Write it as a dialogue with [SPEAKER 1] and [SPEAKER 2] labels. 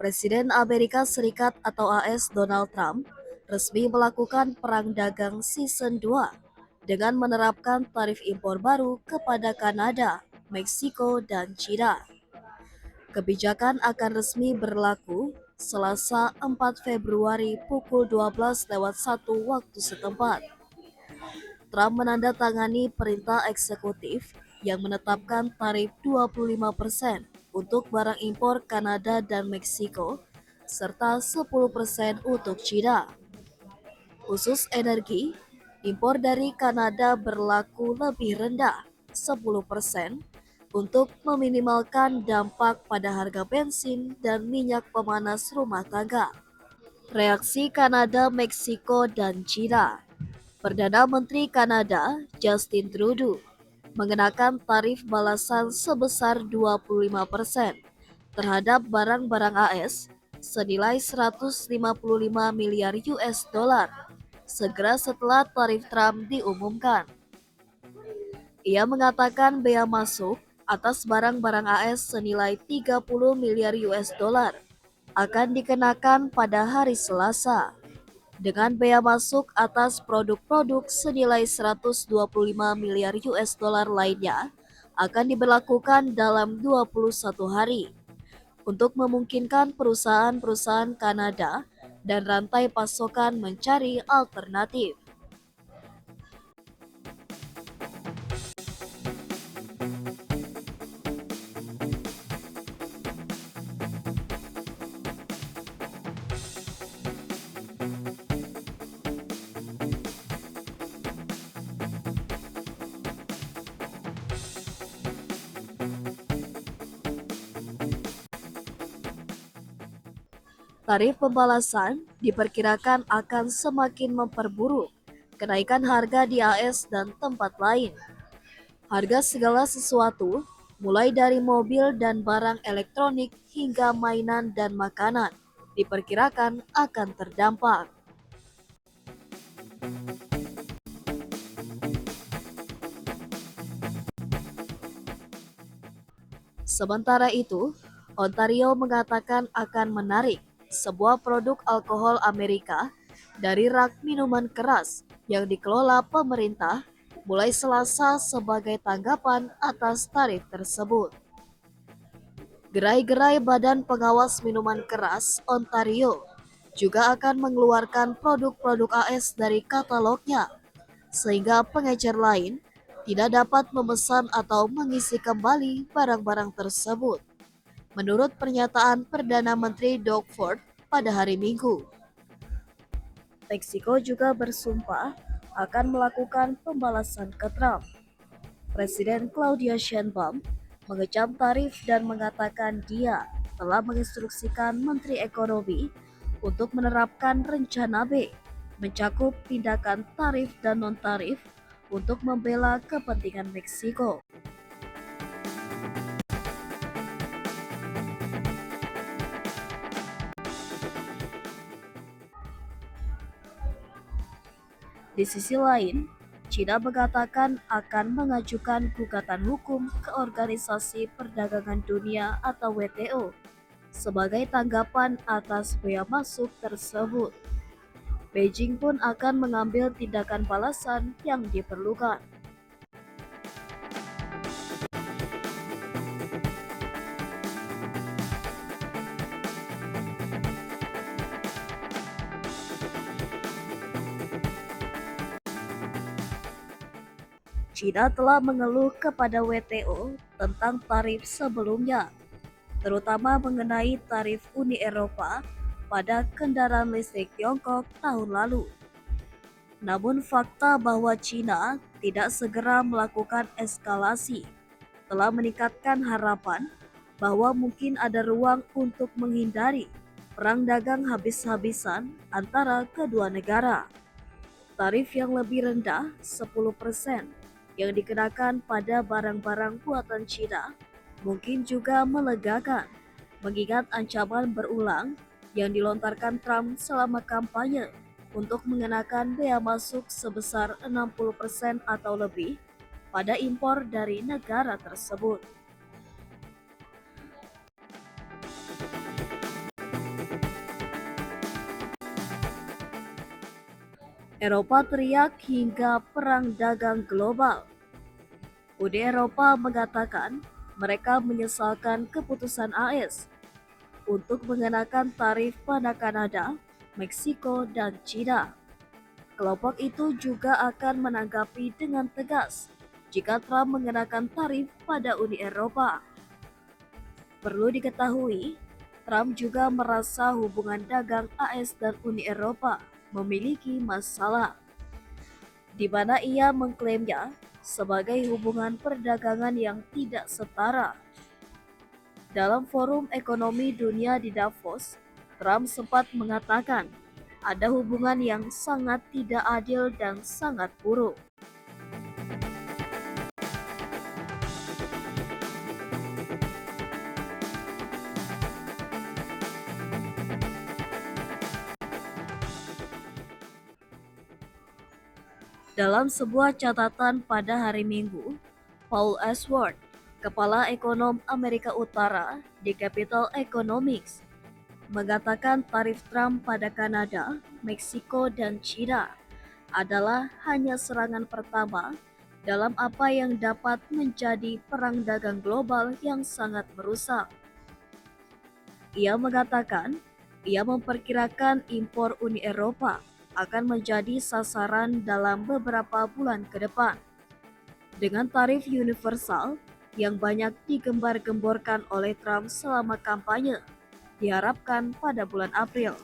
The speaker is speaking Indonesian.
[SPEAKER 1] Presiden Amerika Serikat atau AS Donald Trump resmi melakukan perang dagang season 2 dengan menerapkan tarif impor baru kepada Kanada, Meksiko, dan China. Kebijakan akan resmi berlaku Selasa 4 Februari pukul 12:01 waktu setempat. Trump menandatangani perintah eksekutif yang menetapkan tarif 25% untuk barang impor Kanada dan Meksiko, serta 10% untuk China. Khusus energi, impor dari Kanada berlaku lebih rendah, 10%, untuk meminimalkan dampak pada harga bensin dan minyak pemanas rumah tangga. Reaksi Kanada, Meksiko, dan China. Perdana Menteri Kanada, Justin Trudeau, mengenakan tarif balasan sebesar 25% terhadap barang-barang AS senilai 155 miliar US dollar segera setelah tarif Trump diumumkan. Ia mengatakan bea masuk atas barang-barang AS senilai 30 miliar US dollar akan dikenakan pada hari Selasa, dengan bea masuk atas produk-produk senilai 125 miliar US dollar lainnya akan diberlakukan dalam 21 hari untuk memungkinkan perusahaan-perusahaan Kanada dan rantai pasokan mencari alternatif. Tarif pembalasan diperkirakan akan semakin memperburuk kenaikan harga di AS dan tempat lain. Harga segala sesuatu, mulai dari mobil dan barang elektronik hingga mainan dan makanan, diperkirakan akan terdampak. Sementara itu, Ontario mengatakan akan menarik sebuah produk alkohol Amerika dari rak minuman keras yang dikelola pemerintah mulai Selasa sebagai tanggapan atas tarif tersebut. Gerai-gerai Badan Pengawas Minuman Keras Ontario juga akan mengeluarkan produk-produk AS dari katalognya, sehingga pengecer lain tidak dapat memesan atau mengisi kembali barang-barang tersebut, menurut pernyataan Perdana Menteri Doug Ford pada hari Minggu. Meksiko juga bersumpah akan melakukan pembalasan ke Trump. Presiden Claudia Sheinbaum mengecam tarif dan mengatakan dia telah menginstruksikan Menteri Ekonomi untuk menerapkan rencana B, mencakup tindakan tarif dan non-tarif untuk membela kepentingan Meksiko. Di sisi lain, China mengatakan akan mengajukan gugatan hukum ke Organisasi Perdagangan Dunia atau WTO sebagai tanggapan atas bea masuk tersebut. Beijing pun akan mengambil tindakan balasan yang diperlukan. China telah mengeluh kepada WTO tentang tarif sebelumnya, terutama mengenai tarif Uni Eropa pada kendaraan listrik Tiongkok tahun lalu. Namun fakta bahwa China tidak segera melakukan eskalasi telah meningkatkan harapan bahwa mungkin ada ruang untuk menghindari perang dagang habis-habisan antara kedua negara. Tarif yang lebih rendah, 10%, yang dikenakan pada barang-barang buatan China mungkin juga melegakan, mengingat ancaman berulang yang dilontarkan Trump selama kampanye untuk mengenakan bea masuk sebesar 60% atau lebih pada impor dari negara tersebut. Eropa teriak hingga perang dagang global. Uni Eropa mengatakan mereka menyesalkan keputusan AS untuk mengenakan tarif pada Kanada, Meksiko, dan China. Kelompok itu juga akan menanggapi dengan tegas jika Trump mengenakan tarif pada Uni Eropa. Perlu diketahui, Trump juga merasa hubungan dagang AS dan Uni Eropa memiliki masalah, di mana ia mengklaimnya sebagai hubungan perdagangan yang tidak setara. Dalam forum ekonomi dunia di Davos, Trump sempat mengatakan ada hubungan yang sangat tidak adil dan sangat buruk. Dalam sebuah catatan pada hari Minggu, Paul Ashworth, kepala ekonom Amerika Utara di Capital Economics, mengatakan tarif Trump pada Kanada, Meksiko, dan China adalah hanya serangan pertama dalam apa yang dapat menjadi perang dagang global yang sangat merusak. Ia mengatakan, ia memperkirakan impor Uni Eropa akan menjadi sasaran dalam beberapa bulan ke depan. Dengan tarif universal yang banyak digembar-gemborkan oleh Trump selama kampanye, diharapkan pada bulan April.